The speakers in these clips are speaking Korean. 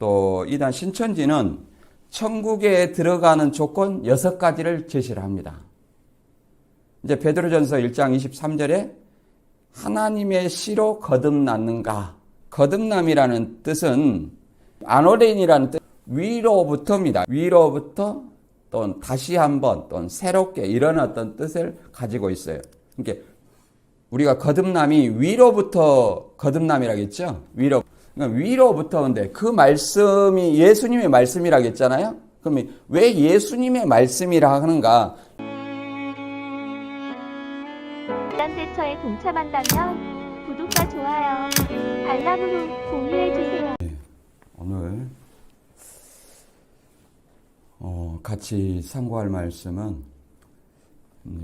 또 이단 신천지는 천국에 들어가는 조건 6가지를 제시를 합니다. 이제 베드로전서 1장 23절에 하나님의 씨로 거듭났는가? 거듭남이라는 뜻은 아노렌이라는 뜻, 위로부터입니다. 위로부터 또는 다시 한번 또는 새롭게 이런 어떤 뜻을 가지고 있어요. 그러니까 우리가 거듭남이 위로부터 거듭남이라겠죠? 그러니까 위로부터인데 그 말씀이 예수님의 말씀이라겠잖아요? 그럼 왜 예수님의 말씀이라 하는가? 무단대처에 동참한다면 구독과 좋아요, 알람으로 공유해주세요. 네, 오늘 같이 참고할 말씀은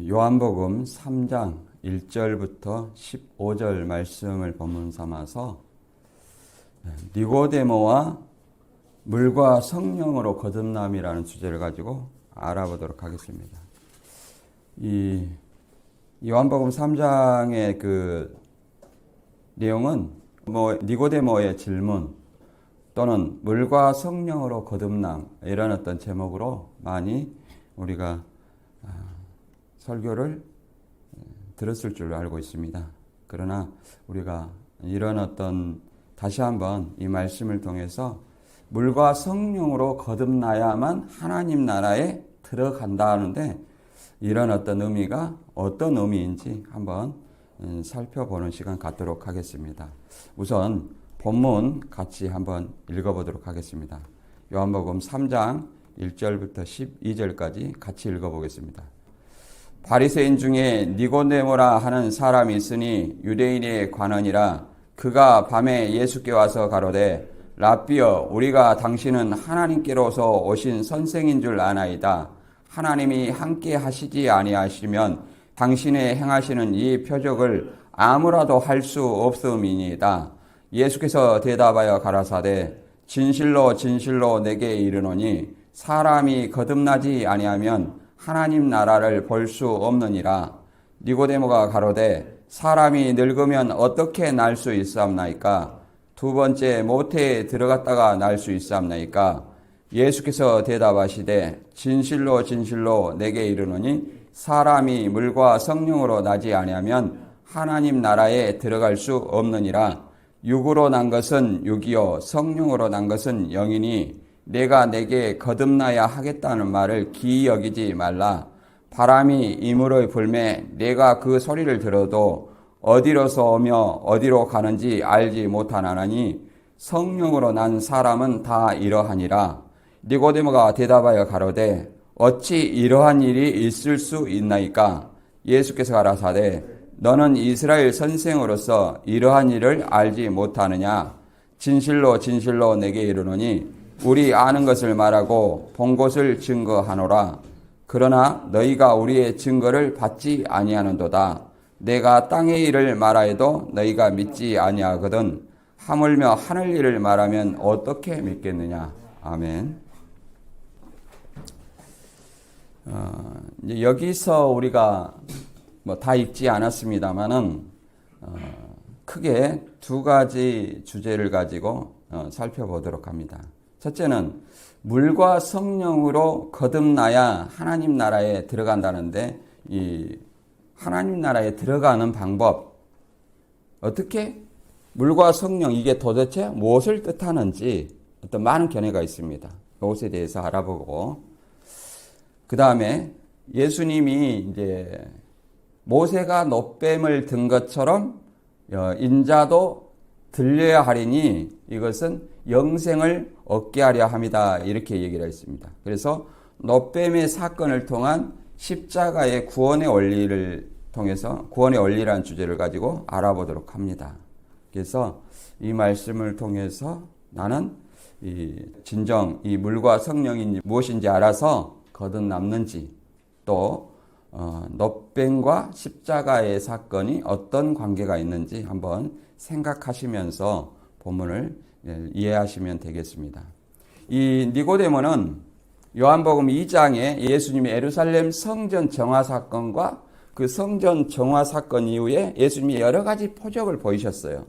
요한복음 3장 1절부터 15절 말씀을 본문 삼아서 니고데모와 물과 성령으로 거듭남이라는 주제를 가지고 알아보도록 하겠습니다. 이 요한복음 3장의 그 내용은 니고데모의 질문 또는 물과 성령으로 거듭남 이런 어떤 제목으로 많이 우리가 설교를 들었을 줄 알고 있습니다. 그러나 우리가 이런 어떤 다시 한번 이 말씀을 통해서 물과 성령으로 거듭나야만 하나님 나라에 들어간다 하는데 이런 어떤 의미가 어떤 의미인지 한번 살펴보는 시간 갖도록 하겠습니다. 우선 본문 같이 한번 읽어보도록 하겠습니다. 요한복음 3장 1절부터 12절까지 같이 읽어보겠습니다. 바리새인 중에 니고데모라 하는 사람이 있으니 유대인의 관원이라. 그가 밤에 예수께 와서 가로되 랍비여, 우리가 당신은 하나님께로서 오신 선생인 줄 아나이다. 하나님이 함께 하시지 아니하시면 당신의 행하시는 이 표적을 아무라도 할 수 없음이니이다. 예수께서 대답하여 가라사대 진실로 진실로 내게 이르노니 사람이 거듭나지 아니하면 하나님 나라를 볼 수 없느니라. 니고데모가 가로되 사람이 늙으면 어떻게 날 수 있사옵나이까? 두 번째 모태에 들어갔다가 날 수 있사옵나이까? 예수께서 대답하시되 진실로 진실로 내게 이르노니 사람이 물과 성령으로 나지 아니하면 하나님 나라에 들어갈 수 없느니라. 육으로 난 것은 육이요 성령으로 난 것은 영이니 내가 내게 거듭나야 하겠다는 말을 기이 여기지 말라. 바람이 이물의 불매 내가 그 소리를 들어도 어디로서 오며 어디로 가는지 알지 못하나니 성령으로 난 사람은 다 이러하니라. 니고데모가 대답하여 가로되 어찌 이러한 일이 있을 수 있나이까? 예수께서 가라사대 너는 이스라엘 선생으로서 이러한 일을 알지 못하느냐? 진실로 진실로 내게 이르노니 우리 아는 것을 말하고 본 것을 증거하노라. 그러나 너희가 우리의 증거를 받지 아니하는도다. 내가 땅의 일을 말하여도 너희가 믿지 아니하거든 하물며 하늘 일을 말하면 어떻게 믿겠느냐. 아멘. 여기서 우리가 다 읽지 않았습니다만은 크게 두 가지 주제를 가지고 살펴보도록 합니다. 첫째는 물과 성령으로 거듭나야 하나님 나라에 들어간다는데 이 하나님 나라에 들어가는 방법, 어떻게 물과 성령 이게 도대체 무엇을 뜻하는지 어떤 많은 견해가 있습니다. 이것에 대해서 알아보고 그 다음에 예수님이 이제 모세가 놋뱀을 든 것처럼 인자도 들려야 하리니 이것은 영생을 얻게 하려 함이다 이렇게 얘기를 했습니다. 그래서 놋뱀의 사건을 통한 십자가의 구원의 원리를 통해서 구원의 원리라는 주제를 가지고 알아보도록 합니다. 그래서 이 말씀을 통해서 나는 진정 이 물과 성령이 무엇인지 알아서 거듭남는지 또 놋뱀과 십자가의 사건이 어떤 관계가 있는지 한번 생각하시면서 본문을 이해하시면 되겠습니다. 이 니고데모는 요한복음 2장에 예수님의 예루살렘 성전 정화 사건과 그 성전 정화 사건 이후에 예수님이 여러 가지 표적을 보이셨어요.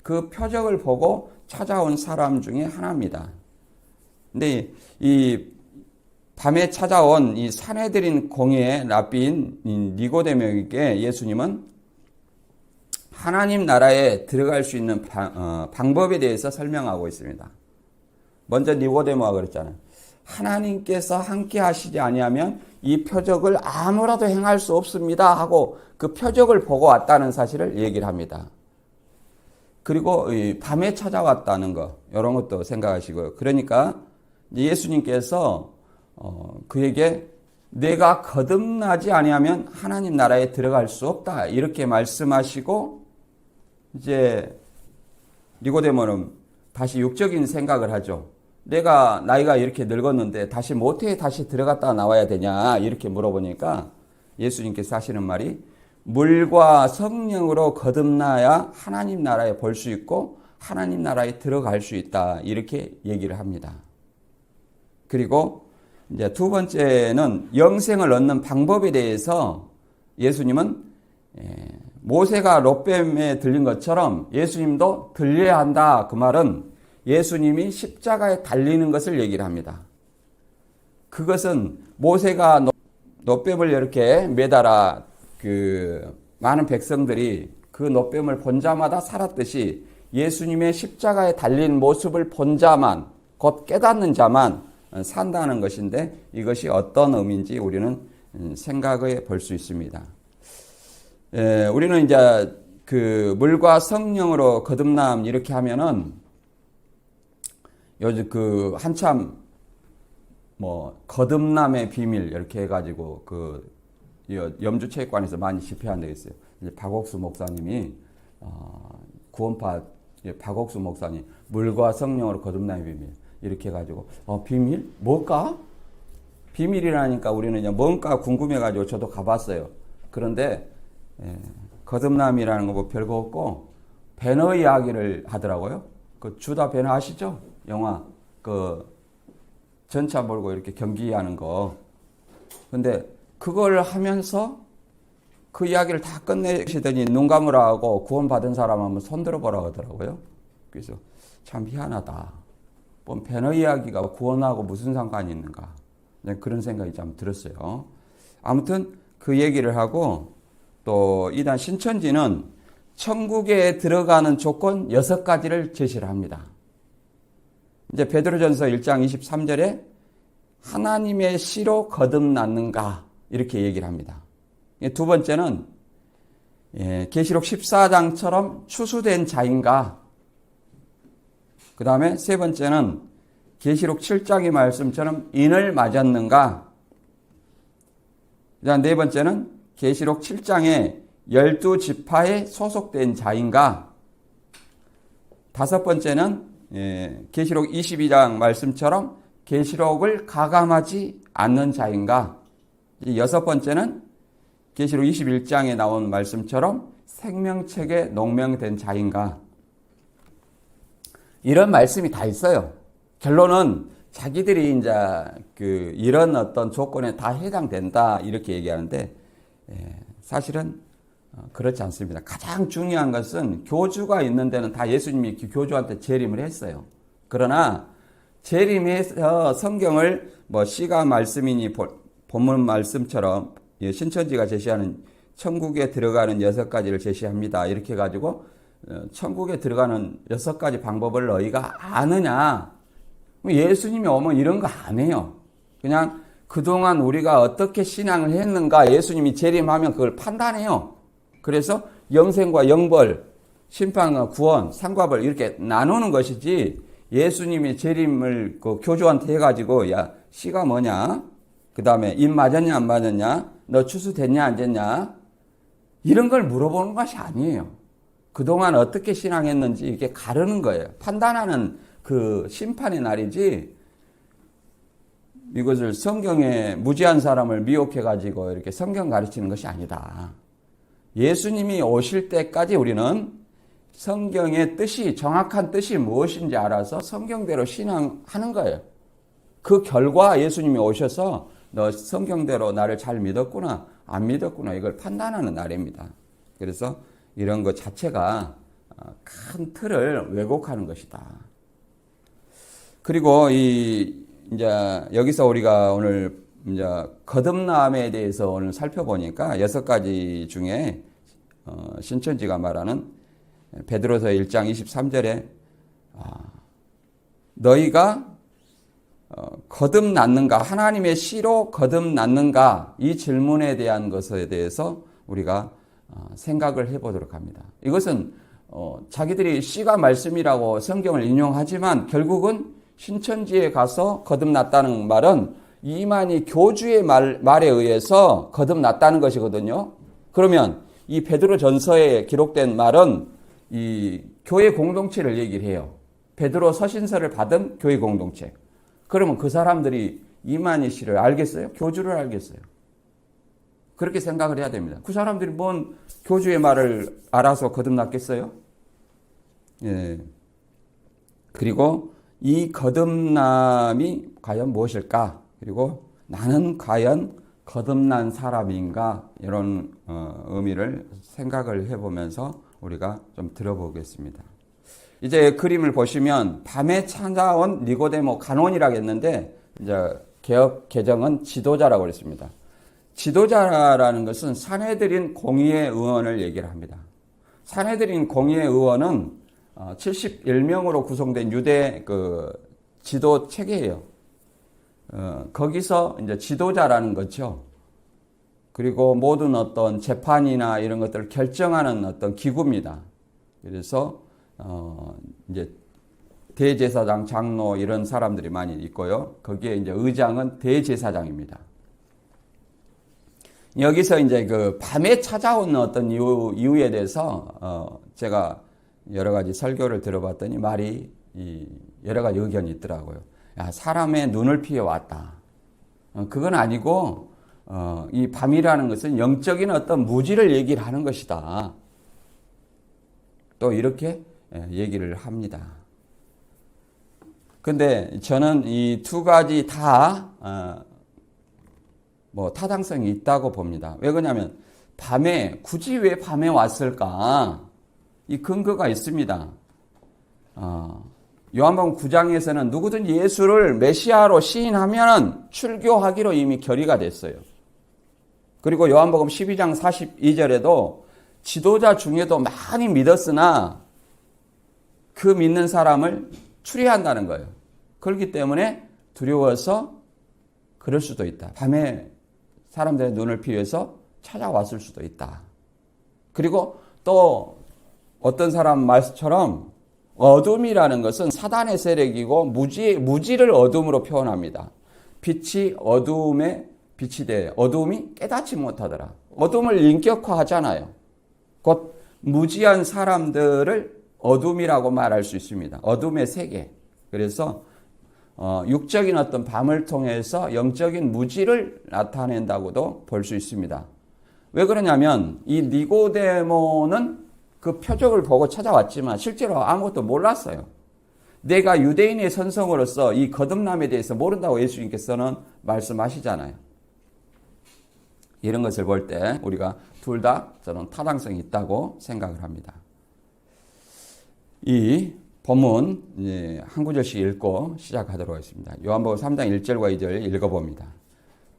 그 표적을 보고 찾아온 사람 중에 하나입니다. 근데 이 밤에 찾아온 이 사내들인 공예의 랍비인 니고데모에게 예수님은 하나님 나라에 들어갈 수 있는 방법에 대해서 설명하고 있습니다. 먼저 니고데모가 그랬잖아요. 하나님께서 함께 하시지 아니하면 이 표적을 아무라도 행할 수 없습니다 하고 그 표적을 보고 왔다는 사실을 얘기를 합니다. 그리고 밤에 찾아왔다는 거 이런 것도 생각하시고요. 그러니까 예수님께서 그에게 내가 거듭나지 아니하면 하나님 나라에 들어갈 수 없다 이렇게 말씀하시고 이제 니고데모는 다시 육적인 생각을 하죠. 내가 나이가 이렇게 늙었는데 다시 모태에 다시 들어갔다 나와야 되냐 이렇게 물어보니까 예수님께서 하시는 말이 물과 성령으로 거듭나야 하나님 나라에 볼 수 있고 하나님 나라에 들어갈 수 있다 이렇게 얘기를 합니다. 그리고 이제 두 번째는 영생을 얻는 방법에 대해서 예수님은 모세가 롯뱀에 들린 것처럼 예수님도 들려야 한다. 그 말은 예수님이 십자가에 달리는 것을 얘기를 합니다. 그것은 모세가 놋뱀을 이렇게 매달아 많은 백성들이 그 놋뱀을 본 자마다 살았듯이 예수님의 십자가에 달린 모습을 본 자만, 곧 깨닫는 자만 산다는 것인데 이것이 어떤 의미인지 우리는 생각해 볼 수 있습니다. 우리는 이제 물과 성령으로 거듭남 이렇게 하면은 요즘 한참 거듭남의 비밀 이렇게 해가지고 염주체육관에서 많이 집회한 데 있어요. 이제 박옥수 목사님이 구원파 박옥수 목사님 물과 성령으로 거듭남의 비밀 이렇게 해가지고 비밀 뭘까? 비밀이라니까 우리는 이제 뭔가 궁금해가지고 저도 가봤어요. 그런데 거듭남이라는 거 뭐 별거 없고 배너 이야기를 하더라고요. 그 주다 배너 아시죠? 영화 전차 몰고 이렇게 경기하는 거. 근데 그걸 하면서 그 이야기를 다 끝내시더니 눈 감으라 하고 구원받은 사람 한번 손들어 보라 하더라고요. 그래서 참 희한하다. 뭐 배너 이야기가 구원하고 무슨 상관이 있는가. 그런 생각이 좀 들었어요. 아무튼 그 얘기를 하고 또 이단 신천지는 천국에 들어가는 조건 6가지를 제시를 합니다. 이제 베드로전서 1장 23절에 하나님의 씨로 거듭났는가 이렇게 얘기를 합니다. 두 번째는 계시록 14장처럼 추수된 자인가. 그 다음에 세 번째는 계시록 7장의 말씀처럼 인을 맞았는가. 그 다음 네 번째는 계시록 7장의 12지파에 소속된 자인가. 다섯 번째는 계시록 22장 말씀처럼 계시록을 가감하지 않는 자인가. 여섯 번째는 계시록 21장에 나온 말씀처럼 생명책에 농명된 자인가. 이런 말씀이 다 있어요. 결론은 자기들이 이제 이런 어떤 조건에 다 해당된다 이렇게 얘기하는데 사실은 그렇지 않습니다. 가장 중요한 것은 교주가 있는 데는 다 예수님이 교주한테 재림을 했어요. 그러나 재림해서 성경을 시가 말씀이니 본문 말씀처럼 신천지가 제시하는 천국에 들어가는 6가지를 제시합니다. 이렇게 해가지고 천국에 들어가는 6가지 방법을 너희가 아느냐. 예수님이 오면 이런 거 안 해요. 그냥 그동안 우리가 어떻게 신앙을 했는가 예수님이 재림하면 그걸 판단해요. 그래서 영생과 영벌, 심판과 구원, 상과 벌 이렇게 나누는 것이지 예수님이 재림을 교주한테 해가지고 야 씨가 뭐냐? 그 다음에 입 맞았냐 안 맞았냐? 너 추수됐냐 안 됐냐? 이런 걸 물어보는 것이 아니에요. 그동안 어떻게 신앙했는지 이렇게 가르는 거예요. 판단하는 그 심판의 날이지 이것을 성경에 무지한 사람을 미혹해가지고 이렇게 성경 가르치는 것이 아니다. 예수님이 오실 때까지 우리는 성경의 뜻이, 정확한 뜻이 무엇인지 알아서 성경대로 신앙하는 거예요. 그 결과 예수님이 오셔서 너 성경대로 나를 잘 믿었구나, 안 믿었구나 이걸 판단하는 날입니다. 그래서 이런 것 자체가 큰 틀을 왜곡하는 것이다. 그리고 이제 여기서 우리가 오늘 이제 거듭남에 대해서 오늘 살펴보니까 6가지 중에 신천지가 말하는 베드로서 1장 23절에 너희가 거듭났는가, 하나님의 씨로 거듭났는가, 이 질문에 대한 것에 대해서 우리가 생각을 해보도록 합니다. 이것은 자기들이 씨가 말씀이라고 성경을 인용하지만 결국은 신천지에 가서 거듭났다는 말은 이만희 교주의 말에 의해서 거듭났다는 것이거든요. 그러면 이 베드로 전서에 기록된 말은 이 교회 공동체를 얘기를 해요. 베드로 서신서를 받은 교회 공동체. 그러면 그 사람들이 이만희 씨를 알겠어요? 교주를 알겠어요? 그렇게 생각을 해야 됩니다. 그 사람들이 뭔 교주의 말을 알아서 거듭났겠어요? 예. 그리고 이 거듭남이 과연 무엇일까? 그리고 나는 과연 거듭난 사람인가? 이런 의미를 생각을 해보면서 우리가 좀 들어보겠습니다. 이제 그림을 보시면 밤에 찾아온 니고데모 간원이라고 했는데 이제 개역 개정은 지도자라고 그랬습니다. 지도자라는 것은 산헤드린 공의회 의원을 얘기를 합니다. 산헤드린 공의회 의원은 71명으로 구성된 유대 그 지도 체계예요. 거기서 이제 지도자라는 거죠. 그리고 모든 어떤 재판이나 이런 것들을 결정하는 어떤 기구입니다. 그래서 이제 대제사장, 장로 이런 사람들이 많이 있고요. 거기에 이제 의장은 대제사장입니다. 여기서 이제 그 밤에 찾아온 어떤 이유에 대해서 제가 여러 가지 설교를 들어봤더니 말이 여러 가지 의견이 있더라고요. 야, 사람의 눈을 피해 왔다. 그건 아니고 이 밤이라는 것은 영적인 어떤 무지를 얘기를 하는 것이다. 또 이렇게 얘기를 합니다. 근데 저는 이 두 가지 다 타당성이 있다고 봅니다. 왜 그러냐면 굳이 왜 밤에 왔을까? 이 근거가 있습니다. 요한복음 9장에서는 누구든지 예수를 메시아로 시인하면 출교하기로 이미 결의가 됐어요. 그리고 요한복음 12장 42절에도 지도자 중에도 많이 믿었으나 그 믿는 사람을 추리한다는 거예요. 그렇기 때문에 두려워서 그럴 수도 있다. 밤에 사람들의 눈을 피해서 찾아왔을 수도 있다. 그리고 또 어떤 사람 말처럼 어둠이라는 것은 사단의 세력이고 무지를 어둠으로 표현합니다. 빛이 어둠에 빛이 돼 어둠이 깨닫지 못하더라. 어둠을 인격화하잖아요. 곧 무지한 사람들을 어둠이라고 말할 수 있습니다. 어둠의 세계. 그래서 육적인 어떤 밤을 통해서 영적인 무지를 나타낸다고도 볼 수 있습니다. 왜 그러냐면 이 니고데모는 그 표적을 보고 찾아왔지만 실제로 아무것도 몰랐어요. 내가 유대인의 선성으로서 이 거듭남에 대해서 모른다고 예수님께서는 말씀하시잖아요. 이런 것을 볼 때 우리가 둘 다 저는 타당성이 있다고 생각을 합니다. 이 본문 한 구절씩 읽고 시작하도록 하겠습니다. 요한복음 3장 1절과 2절 읽어봅니다.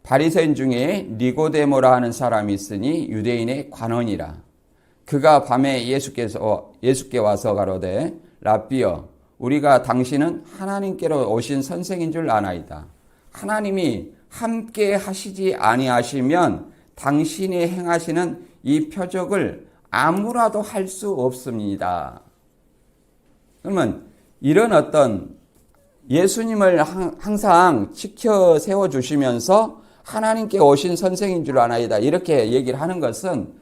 바리새인 중에 니고데모라 하는 사람이 있으니 유대인의 관원이라. 그가 밤에 예수께 와서 가로되 랍비여 우리가 당신은 하나님께로 오신 선생인 줄 아나이다. 하나님이 함께 하시지 아니하시면 당신이 행하시는 이 표적을 아무라도 할 수 없습니다. 그러면 이런 어떤 예수님을 항상 지켜 세워주시면서 하나님께 오신 선생인 줄 아나이다. 이렇게 얘기를 하는 것은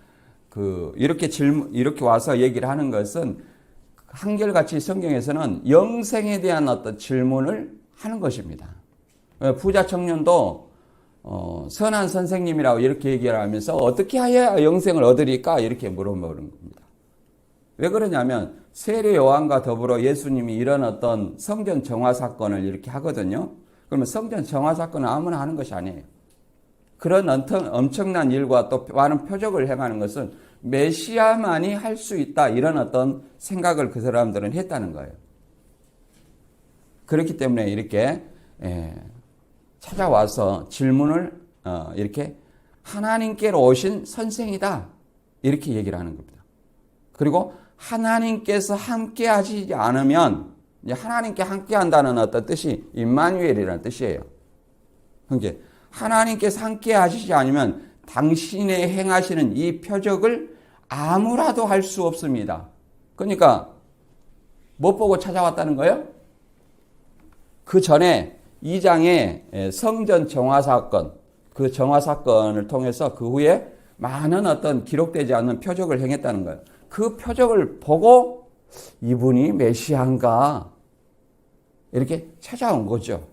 이렇게 와서 얘기를 하는 것은 한결같이 성경에서는 영생에 대한 어떤 질문을 하는 것입니다. 부자 청년도 선한 선생님이라고 이렇게 얘기를 하면서 어떻게 하여야 영생을 얻으리까 이렇게 물어보는 겁니다. 왜 그러냐면 세례 요한과 더불어 예수님이 이런 어떤 성전 정화 사건을 이렇게 하거든요. 그러면 성전 정화 사건은 아무나 하는 것이 아니에요. 그런 엄청난 일과 또 많은 표적을 행하는 것은 메시아만이 할 수 있다 이런 어떤 생각을 그 사람들은 했다는 거예요. 그렇기 때문에 이렇게 찾아와서 질문을 이렇게 하나님께로 오신 선생이다 이렇게 얘기를 하는 겁니다. 그리고 하나님께서 함께 하시지 않으면 이제 하나님께 함께 한다는 어떤 뜻이 임마누엘이라는 뜻이에요. 그러니까 하나님께서 함께 하시지 않으면 당신의 행하시는 이 표적을 아무라도 할 수 없습니다. 그러니까 못 보고 찾아왔다는 거예요? 그 전에 2장의 성전 정화 사건, 그 정화 사건을 통해서 그 후에 많은 어떤 기록되지 않는 표적을 행했다는 거예요. 그 표적을 보고 이분이 메시아인가 이렇게 찾아온 거죠.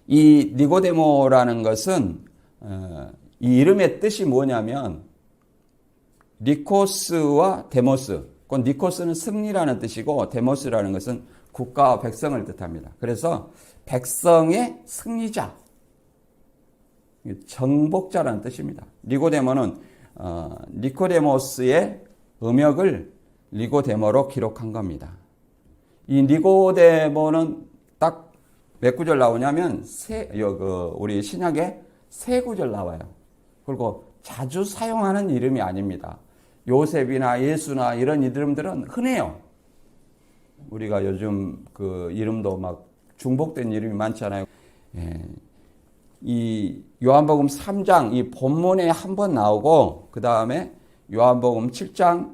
이 니고데모라는 것은 이 이름의 뜻이 뭐냐면 니코스와 데모스. 그 니코스는 승리라는 뜻이고 데모스라는 것은 국가와 백성을 뜻합니다. 그래서 백성의 승리자, 정복자라는 뜻입니다. 니고데모는 니코데모스의 음역을 니고데모로 기록한 겁니다. 이 니고데모는 딱 몇 구절 나오냐면 우리 신약에 3구절 나와요. 그리고 자주 사용하는 이름이 아닙니다. 요셉이나 예수나 이런 이름들은 흔해요. 우리가 요즘 그 이름도 막 중복된 이름이 많잖아요. 이 요한복음 3장 이 본문에 한 번 나오고 그 다음에 요한복음 7장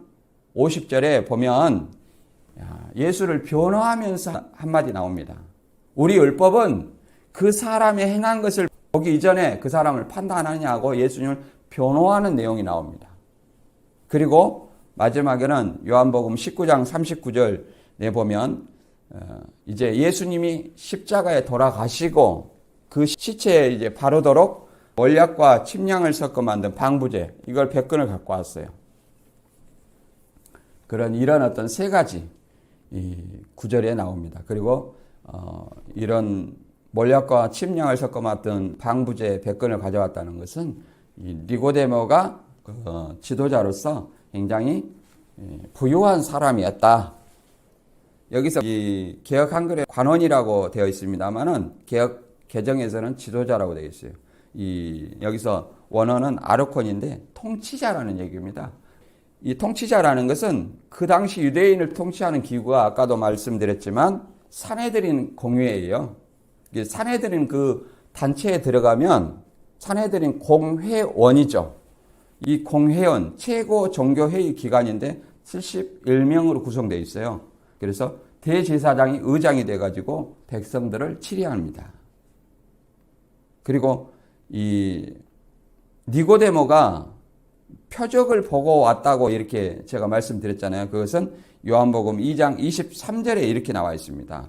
50절에 보면 예수를 변호하면서 한마디 나옵니다. 우리 율법은 그 사람이 행한 것을 보기 이전에 그 사람을 판단하냐고 예수님을 변호하는 내용이 나옵니다. 그리고 마지막에는 요한복음 19장 39절에 보면 이제 예수님이 십자가에 돌아가시고 그 시체에 이제 바르도록 몰약과 침량을 섞어 만든 방부제 이걸 100근을 갖고 왔어요. 이런 어떤 3가지 이 구절에 나옵니다. 그리고 이런 몰약과 침량을 섞어 만든 방부제 100근을 가져왔다는 것은 이 니고데모가 지도자로서 굉장히 부유한 사람이었다. 여기서 이 개역 한글에 관원이라고 되어 있습니다만은 개역 개정에서는 지도자라고 되어 있어요. 여기서 원어는 아르콘인데 통치자라는 얘기입니다. 이 통치자라는 것은 그 당시 유대인을 통치하는 기구가 아까도 말씀드렸지만 산헤드린 공회예요. 산헤드린 그 단체에 들어가면 산헤드린 공회원이죠. 이 공회원 최고 종교회의 기관인데 71명으로 구성되어 있어요. 그래서 대제사장이 의장이 돼가지고 백성들을 치리합니다. 그리고 이 니고데모가 표적을 보고 왔다고 이렇게 제가 말씀드렸잖아요. 그것은 요한복음 2장 23절에 이렇게 나와 있습니다.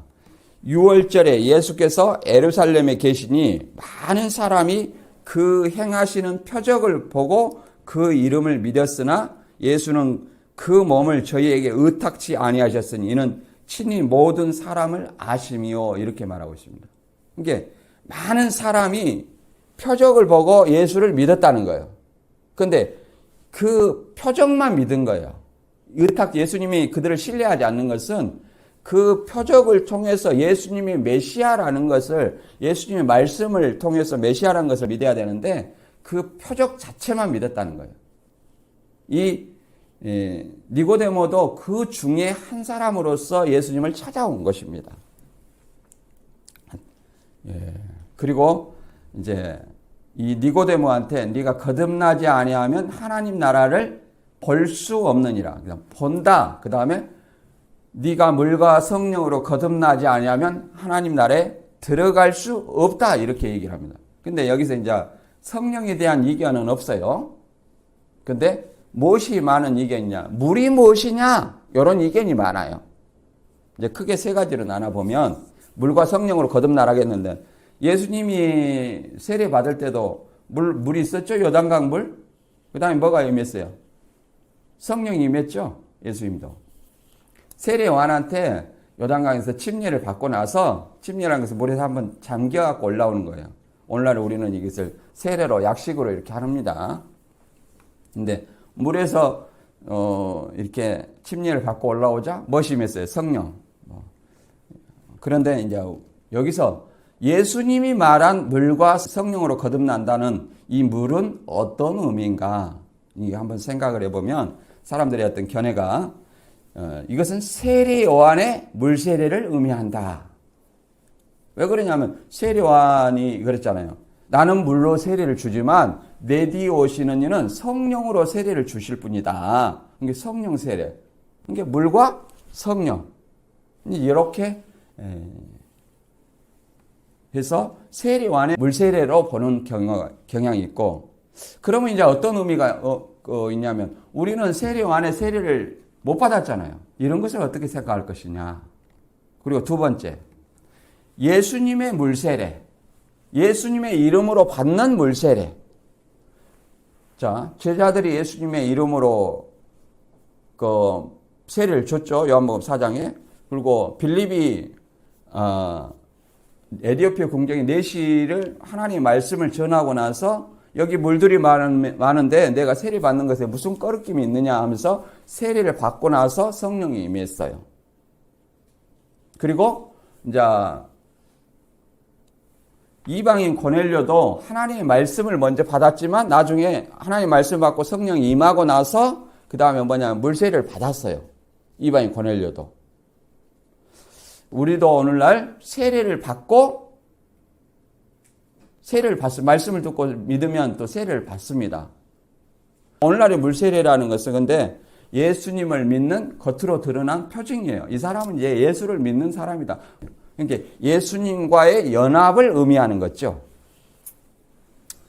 6월절에 예수께서 예루살렘에 계시니 많은 사람이 그 행하시는 표적을 보고 그 이름을 믿었으나 예수는 그 몸을 저희에게 의탁치 아니하셨으니 이는 친히 모든 사람을 아심이요 이렇게 말하고 있습니다. 그러니까 많은 사람이 표적을 보고 예수를 믿었다는 거예요. 그런데 그 표적만 믿은 거예요. 예수님이 그들을 신뢰하지 않는 것은 그 표적을 통해서 예수님이 메시아라는 것을 예수님의 말씀을 통해서 메시아라는 것을 믿어야 되는데 그 표적 자체만 믿었다는 거예요. 이 니고데모도 그 중에 한 사람으로서 예수님을 찾아온 것입니다. 그리고 이제 이 니고데모한테 네가 거듭나지 아니하면 하나님 나라를 볼 수 없느니라. 본다. 그 다음에 네가 물과 성령으로 거듭나지 아니하면 하나님 나라에 들어갈 수 없다. 이렇게 얘기를 합니다. 근데 여기서 이제 성령에 대한 이견은 없어요. 근데 무엇이 많은 이견이냐? 물이 무엇이냐? 이런 이견이 많아요. 이제 크게 3가지로 나눠보면 물과 성령으로 거듭나라겠는데 예수님이 세례 받을 때도 물이 있었죠? 요단강 물. 그 다음에 뭐가 임했어요? 성령이 임했죠? 예수님도. 세례 요한한테 요단강에서 침례를 받고 나서 침례라는 것은 물에서 한번 잠겨갖고 올라오는 거예요. 오늘날 우리는 이것을 세례로 약식으로 이렇게 합니다. 근데 물에서 이렇게 침례를 받고 올라오자 무엇이 임했어요? 성령. 그런데 이제 여기서 예수님이 말한 물과 성령으로 거듭난다는 이 물은 어떤 의미인가? 이게 한번 생각을 해보면 사람들의 어떤 견해가 이것은 세례 요한의 물 세례를 의미한다. 왜 그러냐면 세례 요한이 그랬잖아요. 나는 물로 세례를 주지만 내 뒤에 오시는 이는 성령으로 세례를 주실 분이다. 이게 성령 세례. 이게 물과 성령. 이렇게 해서 세례 요한의 물 세례로 보는 경향이 있고, 그러면 이제 어떤 의미가 있냐면 우리는 세례 요한의 세례를 못 받았잖아요. 이런 것을 어떻게 생각할 것이냐. 그리고 두 번째, 예수님의 물 세례. 예수님의 이름으로 받는 물 세례. 자, 제자들이 예수님의 이름으로 세례를 줬죠. 요한복음 4장에. 그리고 빌립이 에디오피아 궁정의 내시를 하나님의 말씀을 전하고 나서 여기 물들이 많은데 내가 세례 받는 것에 무슨 꺼리낌이 있느냐 하면서 세례를 받고 나서 성령이 임했어요. 그리고 이제 이방인 고넬료도 하나님의 말씀을 먼저 받았지만 나중에 하나님의 말씀을 받고 성령이 임하고 나서 그 다음에 뭐냐면 물세례를 받았어요. 이방인 고넬료도. 우리도 오늘날 세례를 받고 말씀을 듣고 믿으면 또 세례를 받습니다. 오늘날의 물세례라는 것은 근데 예수님을 믿는 겉으로 드러난 표징이에요. 이 사람은 이제 예수를 믿는 사람이다. 그러니까 예수님과의 연합을 의미하는 거죠.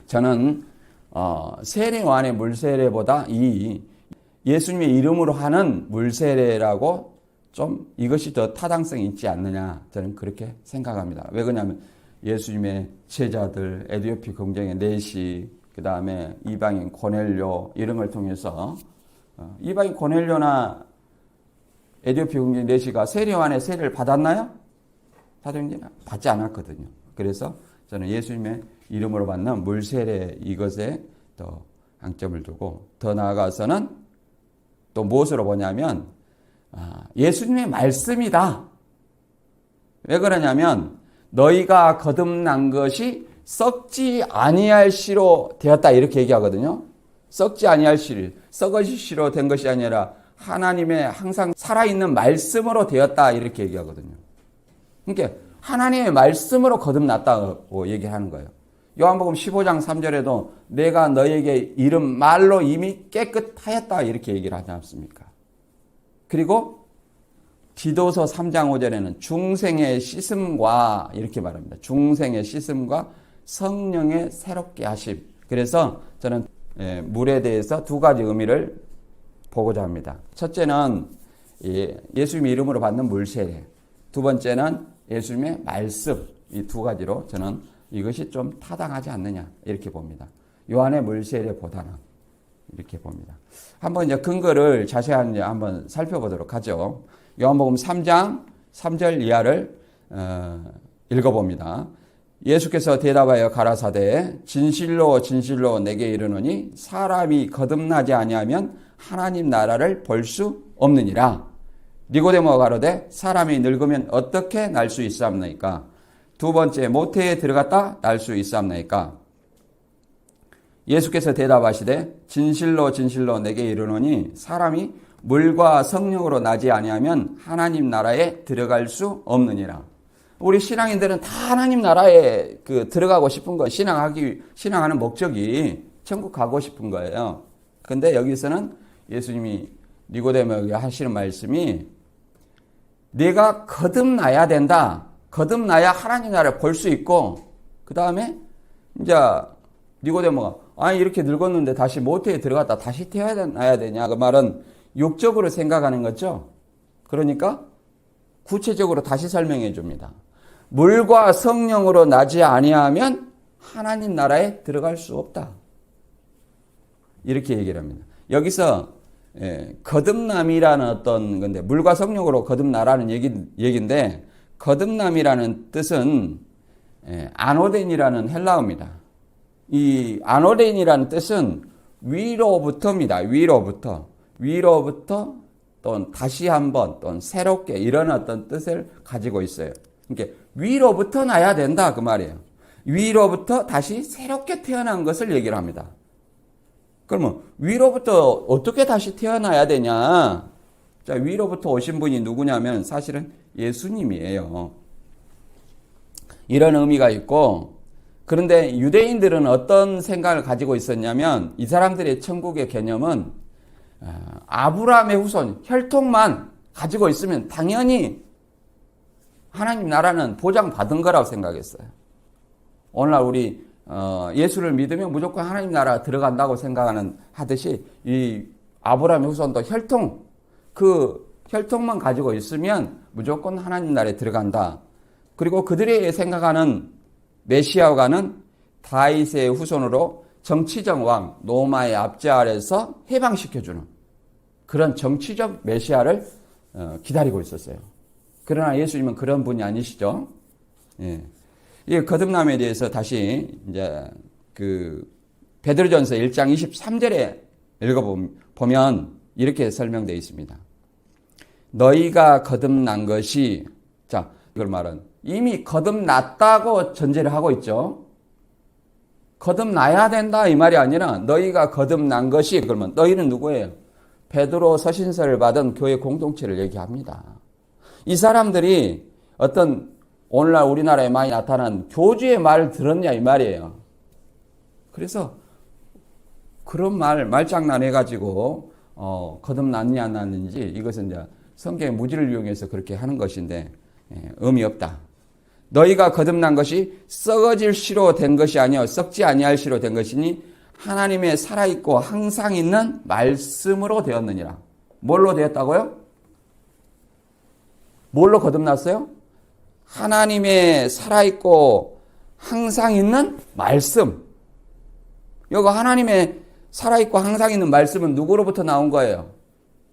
저는 세례 요한의 물세례보다 이 예수님의 이름으로 하는 물세례라고 좀 이것이 더 타당성이 있지 않느냐, 저는 그렇게 생각합니다. 왜 그러냐면 예수님의 제자들, 에디오피 궁정의 내시, 그 다음에 이방인 고넬료 이런 걸 통해서 이방인 고넬료나 에디오피 궁정의 내시가 세례 요한의 세례를 받았나요? 받지 않았거든요. 그래서 저는 예수님의 이름으로 받는 물세례 이것에 더 방점을 두고, 더 나아가서는 또 무엇으로 보냐면 예수님의 말씀이다. 왜 그러냐면 너희가 거듭난 것이 썩지 아니할 씨로 되었다 이렇게 얘기하거든요. 썩지 아니할 씨, 썩어질 씨로 된 것이 아니라 하나님의 항상 살아있는 말씀으로 되었다 이렇게 얘기하거든요. 그러니까 하나님의 말씀으로 거듭났다고 얘기하는 거예요. 요한복음 15장 3절에도 내가 너에게 이른 말로 이미 깨끗하였다 이렇게 얘기를 하지 않습니까? 그리고 디도서 3장 5절에는 중생의 씻음과 이렇게 말합니다. 중생의 씻음과 성령의 새롭게 하심. 그래서 저는 물에 대해서 두 가지 의미를 보고자 합니다. 첫째는 예수님의 이름으로 받는 물세례. 두 번째는 예수님의 말씀. 이 두 가지로 저는 이것이 좀 타당하지 않느냐 이렇게 봅니다. 요한의 물세례보다는 이렇게 봅니다. 한번 이제 근거를 자세히 한번 살펴보도록 하죠. 요한복음 3장 3절 이하를 읽어봅니다. 예수께서 대답하여 가라사대 진실로 진실로 내게 이르노니 사람이 거듭나지 아니하면 하나님 나라를 볼 수 없느니라. 니고데모가 가로되 사람이 늙으면 어떻게 날 수 있사옵나이까? 두 번째 모태에 들어갔다 날 수 있사옵나이까? 예수께서 대답하시되 진실로 진실로 내게 이르노니 사람이 물과 성령으로 나지 아니하면 하나님 나라에 들어갈 수 없느니라. 우리 신앙인들은 다 하나님 나라에 들어가고 싶은 거, 신앙하는 목적이 천국 가고 싶은 거예요. 근데 여기서는 예수님이 니고데모에게 하시는 말씀이 내가 거듭나야 된다. 거듭나야 하나님 나라를 볼 수 있고, 그 다음에 이제 니고데모가 이렇게 늙었는데 다시 모태에 들어갔다 다시 태어나야 되냐? 그 말은 육적으로 생각하는 거죠. 그러니까 구체적으로 다시 설명해 줍니다. 물과 성령으로 나지 아니하면 하나님 나라에 들어갈 수 없다. 이렇게 얘기를 합니다. 여기서 거듭남이라는 어떤 건데, 물과 성령으로 거듭나라는 얘기인데, 거듭남이라는 뜻은 아노덴이라는 헬라어입니다. 이 아노덴이라는 뜻은 위로부터입니다. 위로부터 또는 다시 한번 또는 새롭게 이런 어떤 뜻을 가지고 있어요. 그러니까 위로부터 나야 된다 그 말이에요. 위로부터 다시 새롭게 태어난 것을 얘기를 합니다. 그러면 위로부터 어떻게 다시 태어나야 되냐? 자, 위로부터 오신 분이 누구냐면 사실은 예수님이에요. 이런 의미가 있고, 그런데 유대인들은 어떤 생각을 가지고 있었냐면 이 사람들의 천국의 개념은 아브라함의 후손, 혈통만 가지고 있으면 당연히 하나님 나라는 보장받은 거라고 생각했어요. 오늘날 우리 예수를 믿으면 무조건 하나님 나라 들어간다고 생각하는 하듯이 이 아브라함의 후손도 그 혈통만 가지고 있으면 무조건 하나님 나라에 들어간다. 그리고 그들이 생각하는 메시아가는 다윗의 후손으로 정치적 왕 로마의 압제 아래서 해방시켜주는 그런 정치적 메시아를 기다리고 있었어요. 그러나 예수님은 그런 분이 아니시죠. 예. 이 거듭남에 대해서 다시 이제 그 베드로전서 1장 23절에 읽어보면 이렇게 설명되어 있습니다. 너희가 거듭난 것이, 자, 이걸 말은 이미 거듭났다고 전제를 하고 있죠. 거듭나야 된다 이 말이 아니라 너희가 거듭난 것이, 그러면 너희는 누구예요? 베드로 서신서를 받은 교회 공동체를 얘기합니다. 이 사람들이 어떤 오늘날 우리나라에 많이 나타난 교주의 말을 들었냐 이 말이에요. 그래서 그런 말장난 해가지고 거듭났냐 안 났는지 이것은 이제 성경의 무지를 이용해서 그렇게 하는 것인데 의미 없다. 너희가 거듭난 것이 썩어질 시로 된 것이 아니요 썩지 아니할 시로 된 것이니 하나님의 살아있고 항상 있는 말씀으로 되었느니라. 뭘로 되었다고요? 뭘로 거듭났어요? 하나님의 살아있고 항상 있는 말씀. 여기 하나님의 살아있고 항상 있는 말씀은 누구로부터 나온 거예요?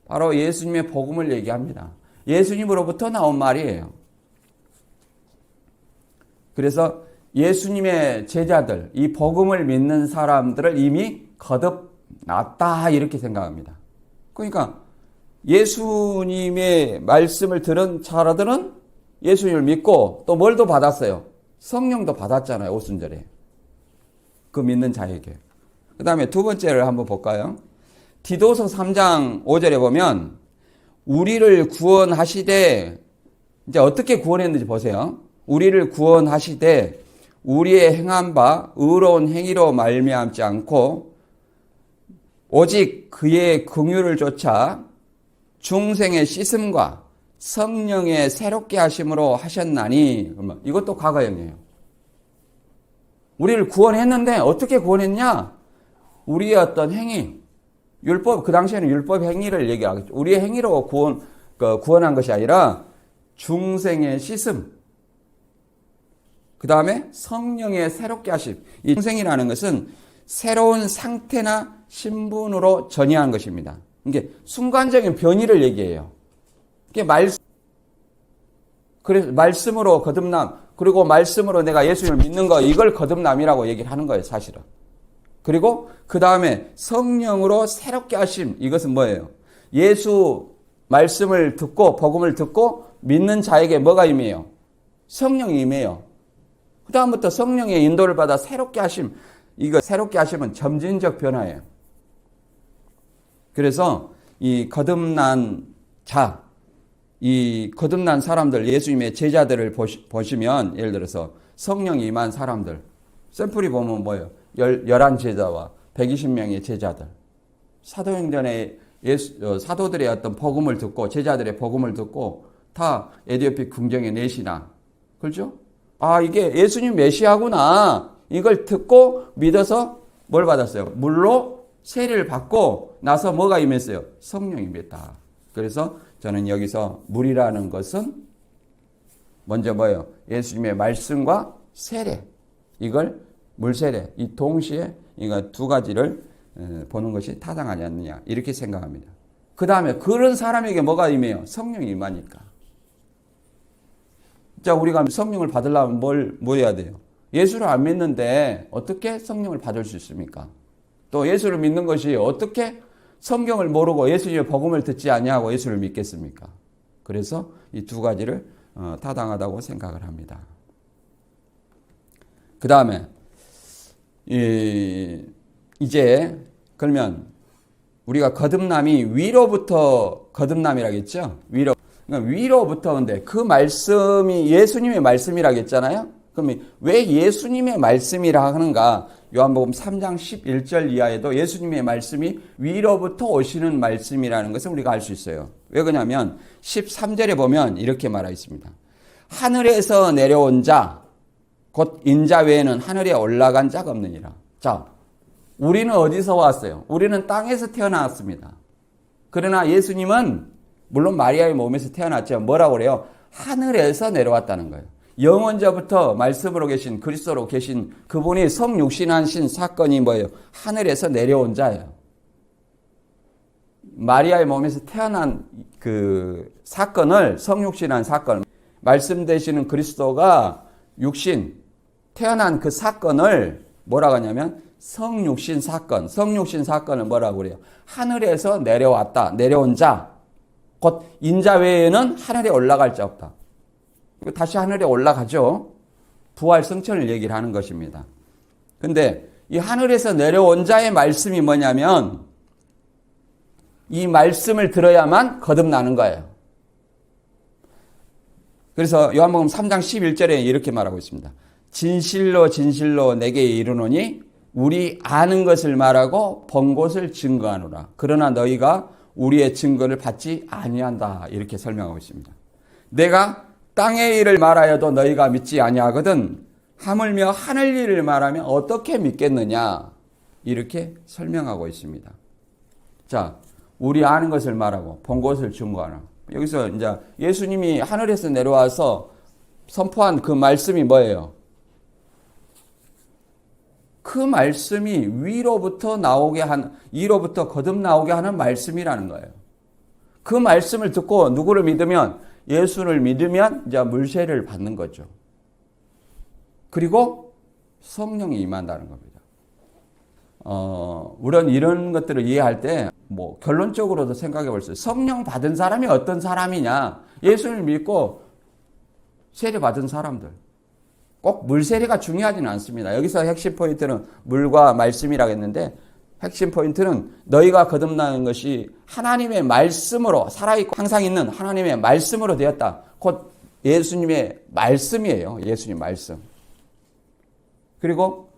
바로 예수님의 복음을 얘기합니다. 예수님으로부터 나온 말이에요. 그래서 예수님의 제자들, 이 복음을 믿는 사람들을 이미 거듭났다 이렇게 생각합니다. 그러니까 예수님의 말씀을 들은 자들은 예수님을 믿고 또 뭘 더 받았어요? 성령도 받았잖아요. 오순절에. 그 믿는 자에게. 그 다음에 두 번째를 한번 볼까요? 디도서 3장 5절에 보면 우리를 구원하시되, 이제 어떻게 구원했는지 보세요. 우리를 구원하시되 우리의 행한 바 의로운 행위로 말미암지 않고 오직 그의 긍휼을 쫓아 중생의 씻음과 성령의 새롭게 하심으로 하셨나니, 그러면 이것도 과거형이에요. 우리를 구원했는데 어떻게 구원했냐? 우리의 어떤 행위, 율법, 그 당시에는 율법 행위를 얘기하겠죠. 우리의 행위로 구원한 것이 아니라 중생의 씻음, 그 다음에 성령의 새롭게 하심. 이 중생이라는 것은 새로운 상태나 신분으로 전이한 것입니다. 이게 순간적인 변이를 얘기해요. 이게 그래서 말씀으로 거듭남, 그리고 말씀으로 내가 예수님을 믿는 거, 이걸 거듭남이라고 얘기를 하는 거예요, 사실은. 그리고 그 다음에 성령으로 새롭게 하심, 이것은 뭐예요? 예수 말씀을 듣고 복음을 듣고 믿는 자에게 뭐가 임해요? 성령이 임해요. 그 다음부터 성령의 인도를 받아 새롭게 하심, 이거 새롭게 하심은 점진적 변화예요. 그래서 이 거듭난 자, 이 거듭난 사람들, 예수님의 제자들을 보시면 예를 들어서 성령이 임한 사람들, 샘플이 보면 뭐예요? 11제자와 120명의 제자들. 사도행전에 사도들의 어떤 복음을 듣고, 제자들의 복음을 듣고 다 에디오피 궁정에 내시나. 그렇죠? 아, 이게 예수님 메시아구나. 이걸 듣고 믿어서 뭘 받았어요? 물로 세례를 받고 나서 뭐가 임했어요? 성령이 임했다. 그래서 저는 여기서 물이라는 것은 먼저 뭐예요? 예수님의 말씀과 세례. 이걸 물세례. 이 동시에 이거 두 가지를 보는 것이 타당하지 않느냐. 이렇게 생각합니다. 그 다음에 그런 사람에게 뭐가 임해요? 성령이 임하니까. 자, 우리가 성령을 받으려면 뭐 해야 돼요? 예수를 안 믿는데 어떻게 성령을 받을 수 있습니까? 또 예수를 믿는 것이 어떻게 성경을 모르고 예수님의 복음을 듣지 아니하고 예수를 믿겠습니까? 그래서 이 두 가지를 타당하다고 생각을 합니다. 그 다음에 이제 그러면 우리가 거듭남이 위로부터 거듭남이라겠죠? 그러니까 위로부터. 근데 그 말씀이 예수님의 말씀이라겠잖아요? 그럼 왜 예수님의 말씀이라 하는가? 요한복음 3장 11절 이하에도 예수님의 말씀이 위로부터 오시는 말씀이라는 것을 우리가 알 수 있어요. 왜 그러냐면 13절에 보면 이렇게 말하고 있습니다. 하늘에서 내려온 자, 곧 인자 외에는 하늘에 올라간 자가 없느니라. 자, 우리는 어디서 왔어요? 우리는 땅에서 태어났습니다. 그러나 예수님은 물론 마리아의 몸에서 태어났지만 뭐라고 그래요? 하늘에서 내려왔다는 거예요. 영원전부터 말씀으로 계신 그리스도로 계신 그분이 성육신하신 사건이 뭐예요? 하늘에서 내려온 자예요. 마리아의 몸에서 태어난 그 사건을 성육신한 사건, 말씀되시는 그리스도가 육신 태어난 그 사건을 뭐라고 하냐면 성육신 사건을 뭐라고 그래요? 하늘에서 내려왔다. 내려온 자. 곧 인자 외에는 하늘에 올라갈 자 없다. 다시 하늘에 올라가죠. 부활 승천을 얘기를 하는 것입니다. 근데 이 하늘에서 내려온 자의 말씀이 뭐냐면 이 말씀을 들어야만 거듭나는 거예요. 그래서 요한복음 3장 11절에 이렇게 말하고 있습니다. 진실로 진실로 내게 이르노니 우리 아는 것을 말하고 본 것을 증거하노라. 그러나 너희가 우리의 증거를 받지 아니한다. 이렇게 설명하고 있습니다. 내가 땅의 일을 말하여도 너희가 믿지 아니하거든 하물며 하늘 일을 말하면 어떻게 믿겠느냐. 이렇게 설명하고 있습니다. 자, 우리 아는 것을 말하고 본 것을 증거하라. 여기서 이제 예수님이 하늘에서 내려와서 선포한 그 말씀이 뭐예요? 그 말씀이 위로부터 거듭 나오게 하는 말씀이라는 거예요. 그 말씀을 듣고 누구를 믿으면 예수를 믿으면 이제 물세를 받는 거죠. 그리고 성령이 임한다는 겁니다. 우리는 이런 것들을 이해할 때 결론적으로도 생각해 볼 수 있어요. 성령 받은 사람이 어떤 사람이냐? 예수를 믿고 세례 받은 사람들. 꼭 물세례가 중요하지는 않습니다. 여기서 핵심 포인트는 물과 말씀이라고 했는데 핵심 포인트는 너희가 거듭나는 것이 하나님의 말씀으로 살아있고 항상 있는 하나님의 말씀으로 되었다. 곧 예수님의 말씀이에요. 예수님 말씀. 그리고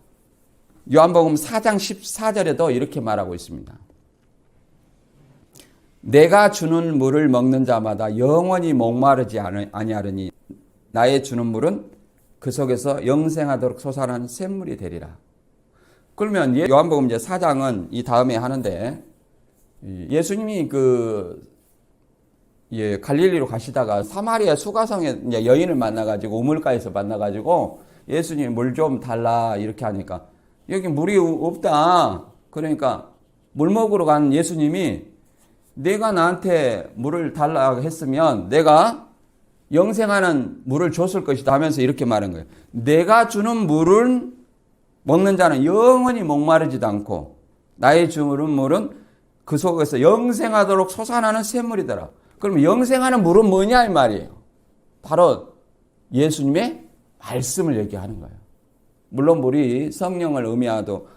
요한복음 4장 14절에도 이렇게 말하고 있습니다. 내가 주는 물을 먹는 자마다 영원히 목마르지 아니하리니 나의 주는 물은 그 속에서 영생하도록 솟아나는 샘물이 되리라. 그러면 요한복음 이제 4장은 이 다음에 하는데 예수님이 갈릴리로 가시다가 사마리아 수가성에 이제 여인을 만나가지고 우물가에서 만나가지고 예수님 물 좀 달라 이렇게 하니까 여기 물이 없다. 그러니까 물 먹으러 간 예수님이 내가 나한테 물을 달라고 했으면 내가 영생하는 물을 줬을 것이다 하면서 이렇게 말한 거예요. 내가 주는 물은 먹는 자는 영원히 목마르지도 않고 나의 주는 물은 그 속에서 영생하도록 솟아나는 샘물이더라. 그럼 영생하는 물은 뭐냐 이 말이에요. 바로 예수님의 말씀을 얘기하는 거예요. 물론 물이 성령을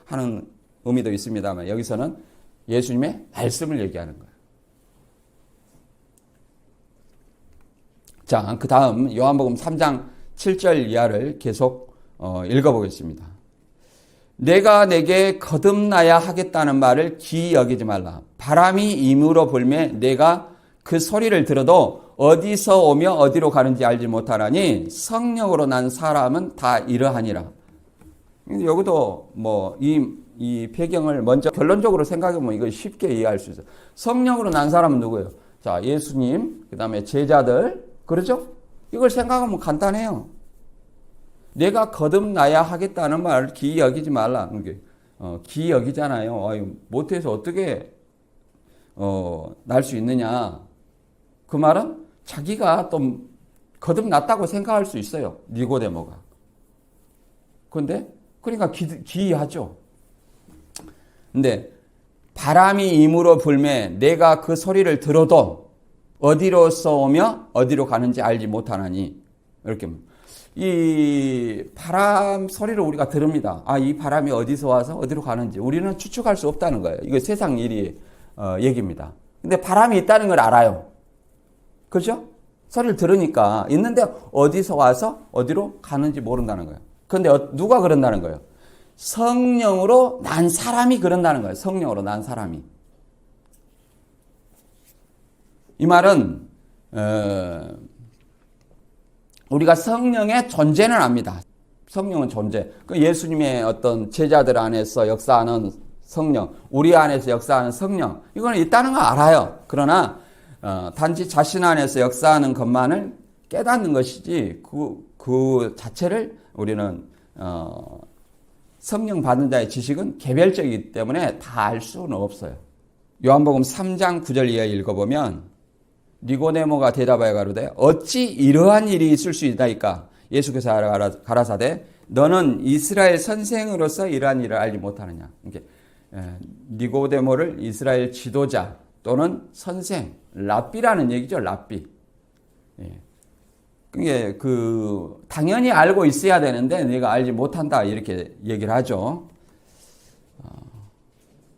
하는 의미도 있습니다만 여기서는 예수님의 말씀을 얘기하는 거예요. 자, 그 다음 요한복음 3장 7절 이하를 계속 읽어보겠습니다. 내가 내게 거듭나야 하겠다는 말을 기이 여기지 말라. 바람이 임으로 불매 내가 그 소리를 들어도 어디서 오며 어디로 가는지 알지 못하나니 성령으로 난 사람은 다 이러하니라. 여기도 이 배경을 먼저 결론적으로 생각해보면 이걸 쉽게 이해할 수 있어요. 성령으로 난 사람은 누구예요? 자, 예수님, 그 다음에 제자들, 그렇죠? 이걸 생각하면 간단해요. 내가 거듭나야 하겠다는 말을 기이 여기지 말라. 기이 여기잖아요. 못해서 어떻게 날 수 있느냐. 그 말은 자기가 또 거듭났다고 생각할 수 있어요. 니고데모가. 그러니까 기이하죠. 근데 바람이 임으로 불매 내가 그 소리를 들어도 어디로서 오며 어디로 가는지 알지 못하나니. 이렇게 이 바람 소리를 우리가 들읍니다. 아, 이 바람이 어디서 와서 어디로 가는지 우리는 추측할 수 없다는 거예요. 이거 세상 일이 얘기입니다. 근데 바람이 있다는 걸 알아요. 그렇죠? 소리를 들으니까 있는데 어디서 와서 어디로 가는지 모른다는 거예요. 그런데 누가 그런다는 거예요? 성령으로 난 사람이 그런다는 거예요. 성령으로 난 사람이. 이 말은 우리가 성령의 존재는 압니다. 성령은 존재. 그 예수님의 어떤 제자들 안에서 역사하는 성령, 우리 안에서 역사하는 성령, 이거는 있다는 거 알아요. 그러나 단지 자신 안에서 역사하는 것만을 깨닫는 것이지 그 자체를 우리는 성령 받는 자의 지식은 개별적이기 때문에 다 알 수는 없어요. 요한복음 3장 9절 이하 읽어보면 니고데모가 대답하여 가로되 어찌 이러한 일이 있을 수 있나이까? 예수께서 가라사대 너는 이스라엘 선생으로서 이러한 일을 알지 못하느냐. 이렇게 니고데모를 이스라엘 지도자 또는 선생, 랍비라는 얘기죠. 랍비. 그게 당연히 알고 있어야 되는데 네가 알지 못한다 이렇게 얘기를 하죠.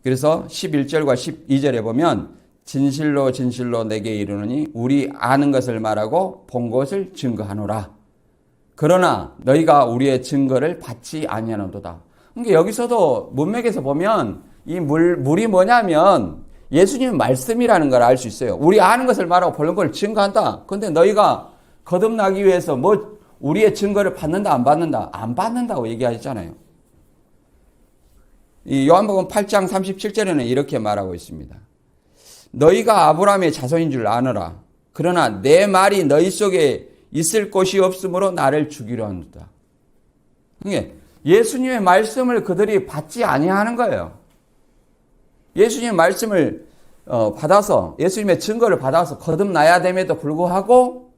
그래서 11절과 12절에 보면 진실로 진실로 내게 이르노니 우리 아는 것을 말하고 본 것을 증거하노라. 그러나 너희가 우리의 증거를 받지 아니하노도다. 그러니까 여기서도 문맥에서 보면 이 물이 뭐냐면 예수님의 말씀이라는 걸 알 수 있어요. 우리 아는 것을 말하고 보는 걸 증거한다. 그런데 너희가 거듭나기 위해서 우리의 증거를 받는다 안 받는다? 안 받는다고 얘기하셨잖아요. 이 요한복음 8장 37절에는 이렇게 말하고 있습니다. 너희가 아브라함의 자손인 줄 아노라. 그러나 내 말이 너희 속에 있을 곳이 없으므로 나를 죽이려 한다. 그러니까 예수님의 말씀을 그들이 받지 아니하는 거예요. 예수님의 말씀을 받아서 예수님의 증거를 받아서 거듭나야 됨에도 불구하고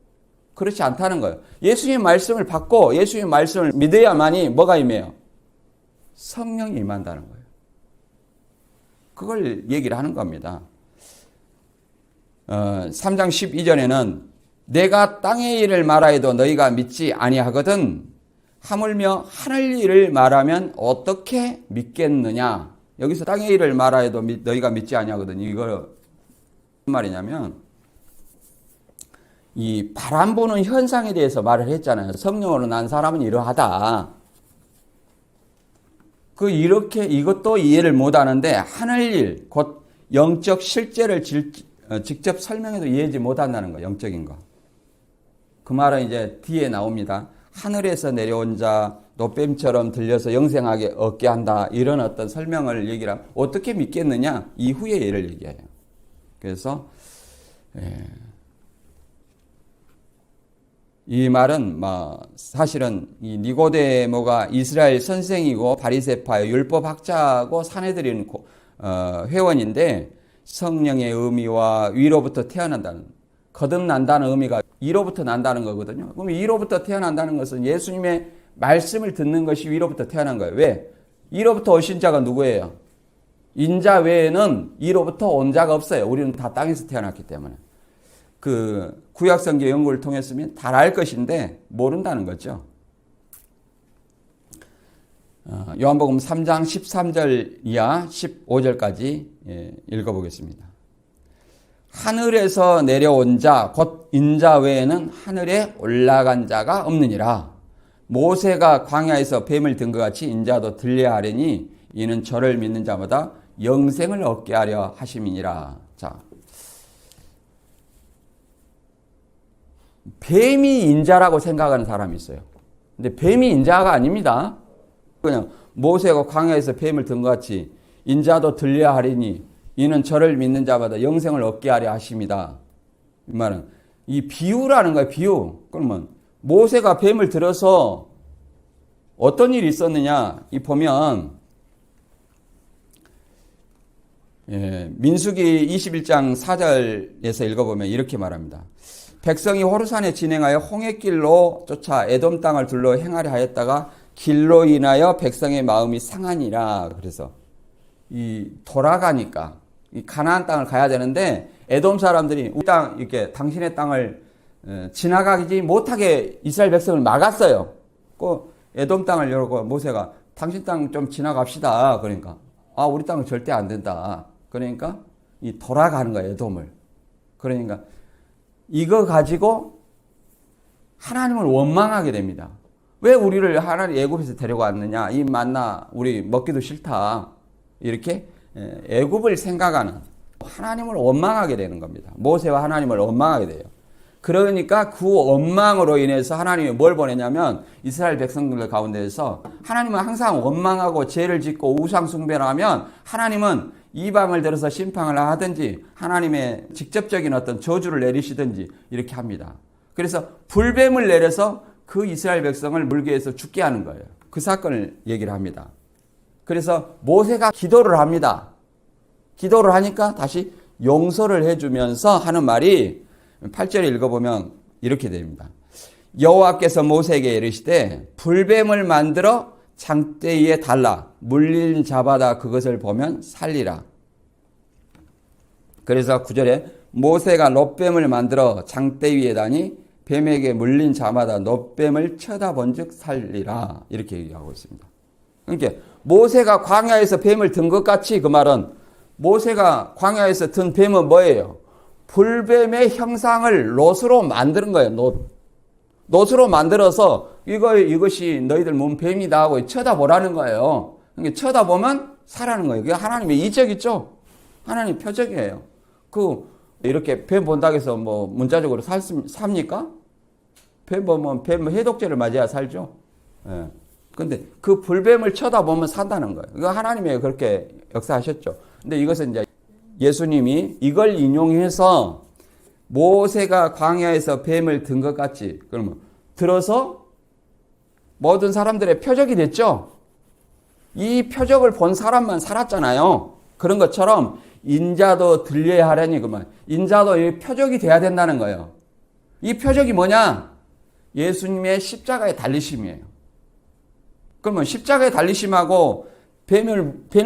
그렇지 않다는 거예요. 예수님의 말씀을 받고 예수님의 말씀을 믿어야만이 뭐가 임해요? 성령이 임한다는 거예요. 그걸 얘기를 하는 겁니다. 3장 12절에는 내가 땅의 일을 말하여도 너희가 믿지 아니하거든 하물며 하늘 일을 말하면 어떻게 믿겠느냐. 여기서 땅의 일을 말하여도 너희가 믿지 아니하거든. 이거 무슨 말이냐면 이 바람 부는 현상에 대해서 말을 했잖아요. 성령으로 난 사람은 이러하다. 이렇게 이것도 이해를 못하는데 하늘 일, 곧 영적 실제를 직접 설명해도 이해하지 못한다는 거예요. 영적인 거. 그 말은 이제 뒤에 나옵니다. 하늘에서 내려온 자 노뱀처럼 들려서 영생하게 얻게 한다. 이런 어떤 설명을 얘기를 하면 어떻게 믿겠느냐? 이후에 예를 얘기해요. 그래서 이 말은 사실은 이 니고데모가 이스라엘 선생이고 바리새파의 율법학자고 사내들인 회원인데 성령의 의미와 위로부터 태어난다는, 거듭난다는 의미가 위로부터 난다는 거거든요. 그럼 위로부터 태어난다는 것은 예수님의 말씀을 듣는 것이 위로부터 태어난 거예요. 왜? 위로부터 오신 자가 누구예요? 인자 외에는 위로부터 온 자가 없어요. 우리는 다 땅에서 태어났기 때문에. 구약성경 연구를 통했으면 다 알 것인데 모른다는 거죠. 요한복음 3장 13절 이하 15절까지 읽어보겠습니다. 하늘에서 내려온 자, 곧 인자 외에는 하늘에 올라간 자가 없느니라. 모세가 광야에서 뱀을 든 것 같이 인자도 들려야 하려니 이는 저를 믿는 자마다 영생을 얻게 하려 하심이니라. 자, 뱀이 인자라고 생각하는 사람이 있어요. 근데 뱀이 인자가 아닙니다. 그냥 모세가 광야에서 뱀을 든 것 같이 인자도 들려야 하리니 이는 저를 믿는 자마다 영생을 얻게 하려 하심이다. 이 말은 이 비유라는 거예요. 비유. 그러면 모세가 뱀을 들어서 어떤 일이 있었느냐? 이 보면 민수기 21장 4절에서 읽어보면 이렇게 말합니다. 백성이 호르산에 진행하여 홍해길로 쫓아 에돔 땅을 둘러 행하려 하였다가 길로 인하여 백성의 마음이 상하니라. 그래서 이 돌아가니까 이 가나안 땅을 가야 되는데 에돔 사람들이 우리 땅 이렇게 당신의 땅을 지나가지 못하게 이스라엘 백성을 막았어요. 그 에돔 땅을 열고 모세가 당신 땅 좀 지나갑시다. 그러니까 우리 땅은 절대 안 된다. 그러니까 이 돌아가는 거예요, 에돔을. 그러니까 이거 가지고 하나님을 원망하게 됩니다. 왜 우리를 하나님 애굽에서 데려왔느냐? 이 만나 우리 먹기도 싫다. 이렇게 애굽을 생각하는 하나님을 원망하게 되는 겁니다. 모세와 하나님을 원망하게 돼요. 그러니까 그 원망으로 인해서 하나님이 뭘 보내냐면 이스라엘 백성들 가운데에서 하나님은 항상 원망하고 죄를 짓고 우상 숭배를 하면 하나님은 이방을 들어서 심판을 하든지 하나님의 직접적인 어떤 저주를 내리시든지 이렇게 합니다. 그래서 불뱀을 내려서 그 이스라엘 백성을 물개에서 죽게 하는 거예요. 그 사건을 얘기를 합니다. 그래서 모세가 기도를 합니다. 기도를 하니까 다시 용서를 해주면서 하는 말이 8절에 읽어보면 이렇게 됩니다. 여호와께서 모세에게 이르시되 불뱀을 만들어 장대 위에 달라 물린 자마다 그것을 보면 살리라. 그래서 9절에 모세가 놋뱀을 만들어 장대 위에 다니 뱀에게 물린 자마다 놋뱀을 쳐다본즉 살리라. 이렇게 얘기하고 있습니다. 그러니까 모세가 광야에서 뱀을 든 것 같이 그 말은 모세가 광야에서 든 뱀은 뭐예요? 불뱀의 형상을 놋으로 만드는 거예요. 놋으로 만들어서 이것이 너희들 몸 뱀이다 하고 쳐다보라는 거예요. 그러니까 쳐다보면 사라는 거예요. 그게 하나님의 이적이죠. 하나님 표적이에요. 이렇게 뱀 본다고 해서 뭐 문자적으로 삽니까? 뱀 보면 뱀 해독제를 맞아야 살죠. 예. 근데 그 불뱀을 쳐다보면 산다는 거예요. 이거 하나님이 그렇게 역사하셨죠. 근데 이것은 이제 예수님이 이걸 인용해서 모세가 광야에서 뱀을 든 것 같이 그러면 들어서 모든 사람들의 표적이 됐죠. 이 표적을 본 사람만 살았잖아요. 그런 것처럼 인자도 들려야 하려니 그만. 인자도 이 표적이 돼야 된다는 거예요. 이 표적이 뭐냐? 예수님의 십자가의 달리심이에요. 그러면 십자가의 달리심하고 뱀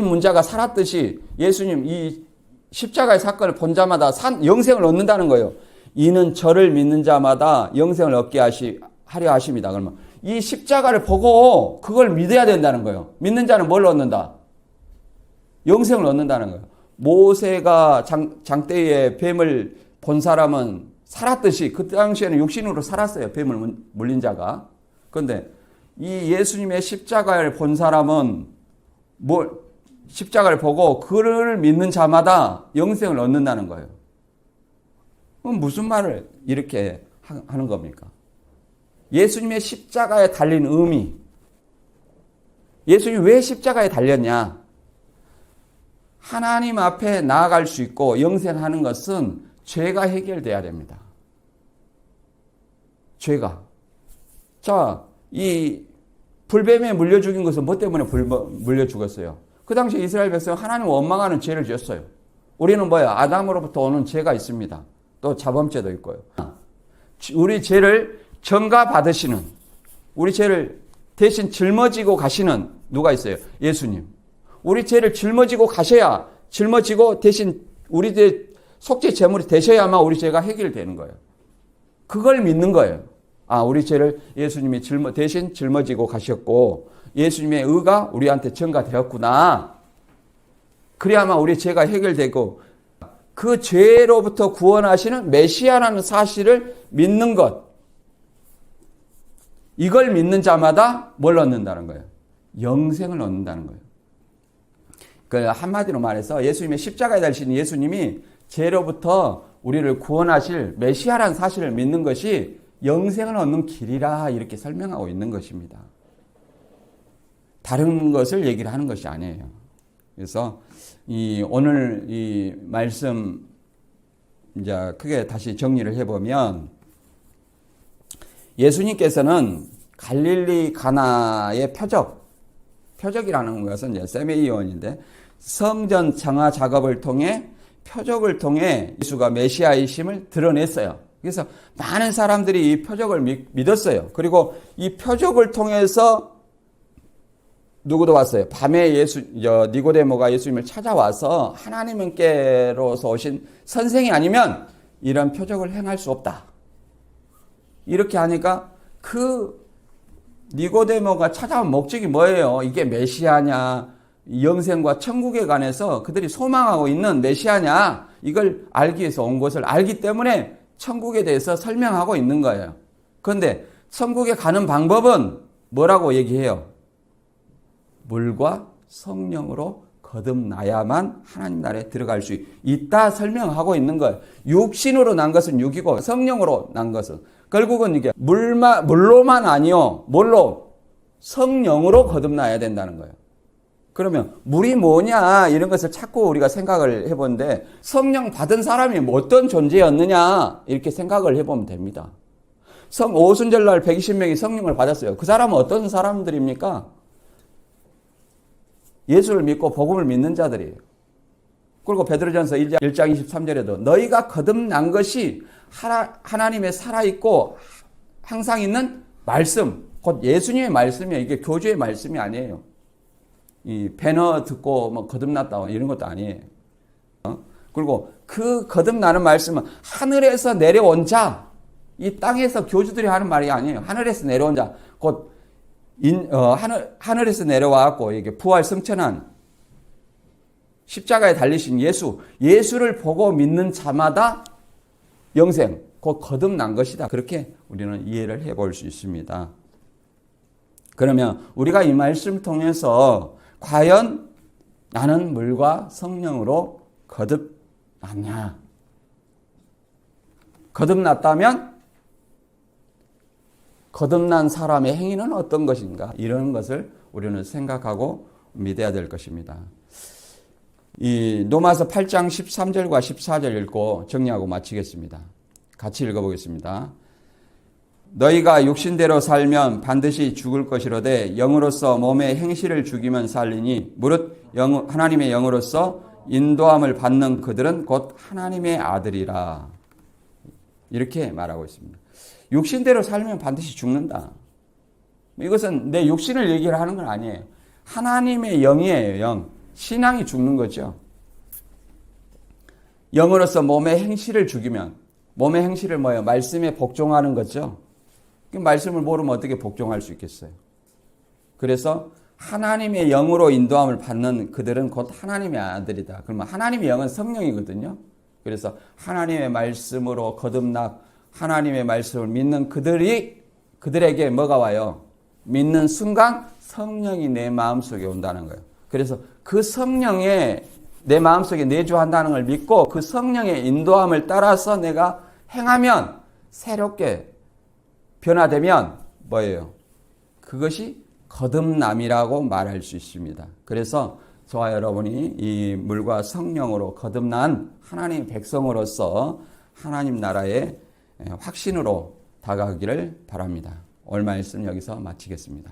문자가 살았듯이 예수님 이 십자가의 사건을 본 자마다 영생을 얻는다는 거예요. 이는 저를 믿는 자마다 영생을 얻게 하려 하십니다. 그러면 이 십자가를 보고 그걸 믿어야 된다는 거예요. 믿는 자는 뭘 얻는다? 영생을 얻는다는 거예요. 모세가 장대에 뱀을 본 사람은 살았듯이 그 당시에는 육신으로 살았어요. 뱀을 물린 자가. 그런데 이 예수님의 십자가를 본 사람은 십자가를 보고 그를 믿는 자마다 영생을 얻는다는 거예요. 그럼 무슨 말을 이렇게 하는 겁니까? 예수님의 십자가에 달린 의미. 예수님이 왜 십자가에 달렸냐? 하나님 앞에 나아갈 수 있고 영생하는 것은 죄가 해결돼야 됩니다. 죄가. 자, 이 불뱀에 물려 죽인 것은 뭐 때문에 물려 죽었어요? 그 당시 이스라엘 백성은 하나님 원망하는 죄를 지었어요. 우리는 뭐예요? 아담으로부터 오는 죄가 있습니다. 또 자범죄도 있고요. 우리 죄를 전가받으시는, 우리 죄를 대신 짊어지고 가시는 누가 있어요? 예수님. 우리 죄를 짊어지고 가셔야, 짊어지고 대신 우리 죄 속죄 제물이 되셔야만 우리 죄가 해결되는 거예요. 그걸 믿는 거예요. 우리 죄를 예수님이 대신 짊어지고 가셨고 예수님의 의가 우리한테 전가되었구나. 그래야만 우리 죄가 해결되고 그 죄로부터 구원하시는 메시아라는 사실을 믿는 것. 이걸 믿는 자마다 뭘 얻는다는 거예요? 영생을 얻는다는 거예요. 그 한마디로 말해서 예수님의 십자가에 달리신 예수님이 죄로부터 우리를 구원하실 메시아라는 사실을 믿는 것이 영생을 얻는 길이라 이렇게 설명하고 있는 것입니다. 다른 것을 얘기를 하는 것이 아니에요. 그래서 오늘 이 말씀 이제 크게 다시 정리를 해보면 예수님께서는 갈릴리 가나의 표적이라는 것은 이제 세메이온인데 성전 정화 작업을 통해 표적을 통해 예수가 메시아이심을 드러냈어요. 그래서 많은 사람들이 이 표적을 믿었어요. 그리고 이 표적을 통해서 누구도 왔어요. 밤에 니고데모가 예수님을 찾아와서 하나님께로서 오신 선생이 아니면 이런 표적을 행할 수 없다. 이렇게 하니까 그 니고데모가 찾아온 목적이 뭐예요? 이게 메시아냐, 영생과 천국에 관해서 그들이 소망하고 있는 메시아냐, 이걸 알기 위해서 온 것을 알기 때문에 천국에 대해서 설명하고 있는 거예요. 그런데 천국에 가는 방법은 뭐라고 얘기해요? 물과 성령으로 거듭나야만 하나님 나라에 들어갈 수 있다 설명하고 있는 거예요. 육신으로 난 것은 육이고 성령으로 난 것은 결국은 이게 물로만 아니요. 뭘로? 성령으로 거듭나야 된다는 거예요. 그러면 물이 뭐냐 이런 것을 자꾸 우리가 생각을 해보는데 성령 받은 사람이 어떤 존재였느냐 이렇게 생각을 해보면 됩니다. 오순절날 120명이 성령을 받았어요. 그 사람은 어떤 사람들입니까? 예수를 믿고 복음을 믿는 자들이에요. 그리고 베드로전서 1장 23절에도 너희가 거듭난 것이 하나님의 살아있고 항상 있는 말씀, 곧 예수님의 말씀이에요. 이게 교주의 말씀이 아니에요. 이 배너 듣고 뭐 거듭났다 이런 것도 아니에요. 그리고 그 거듭나는 말씀은 하늘에서 내려온 자, 이 땅에서 교주들이 하는 말이 아니에요. 하늘에서 내려온 자, 곧 하늘에서 내려와갖고 이게 부활 승천한 십자가에 달리신 예수를 보고 믿는 자마다 영생, 곧 거듭난 것이다. 그렇게 우리는 이해를 해볼 수 있습니다. 그러면 우리가 이 말씀을 통해서 과연 나는 물과 성령으로 거듭났냐? 거듭났다면 거듭난 사람의 행위는 어떤 것인가? 이런 것을 우리는 생각하고 믿어야 될 것입니다. 이 로마서 8장 13절과 14절 읽고 정리하고 마치겠습니다. 같이 읽어보겠습니다. 너희가 육신대로 살면 반드시 죽을 것이로되 영으로서 몸의 행실을 죽이면 살리니 무릇 하나님의 영으로서 인도함을 받는 그들은 곧 하나님의 아들이라. 이렇게 말하고 있습니다. 육신대로 살면 반드시 죽는다. 이것은 내 육신을 얘기를 하는 건 아니에요. 하나님의 영이에요. 영. 신앙이 죽는 거죠. 영으로서 몸의 행실을 죽이면 몸의 행실을 뭐예요? 말씀에 복종하는 거죠. 말씀을 모르면 어떻게 복종할 수 있겠어요? 그래서 하나님의 영으로 인도함을 받는 그들은 곧 하나님의 아들이다. 그러면 하나님의 영은 성령이거든요. 그래서 하나님의 말씀으로 거듭나 하나님의 말씀을 믿는 그들에게 뭐가 와요? 믿는 순간 성령이 내 마음속에 온다는 거예요. 그래서 그 성령에 내 마음속에 내주한다는 걸 믿고 그 성령의 인도함을 따라서 내가 행하면 새롭게 변화되면 뭐예요? 그것이 거듭남이라고 말할 수 있습니다. 그래서 저와 여러분이 이 물과 성령으로 거듭난 하나님의 백성으로서 하나님 나라의 확신으로 다가가기를 바랍니다. 오늘 말씀 여기서 마치겠습니다.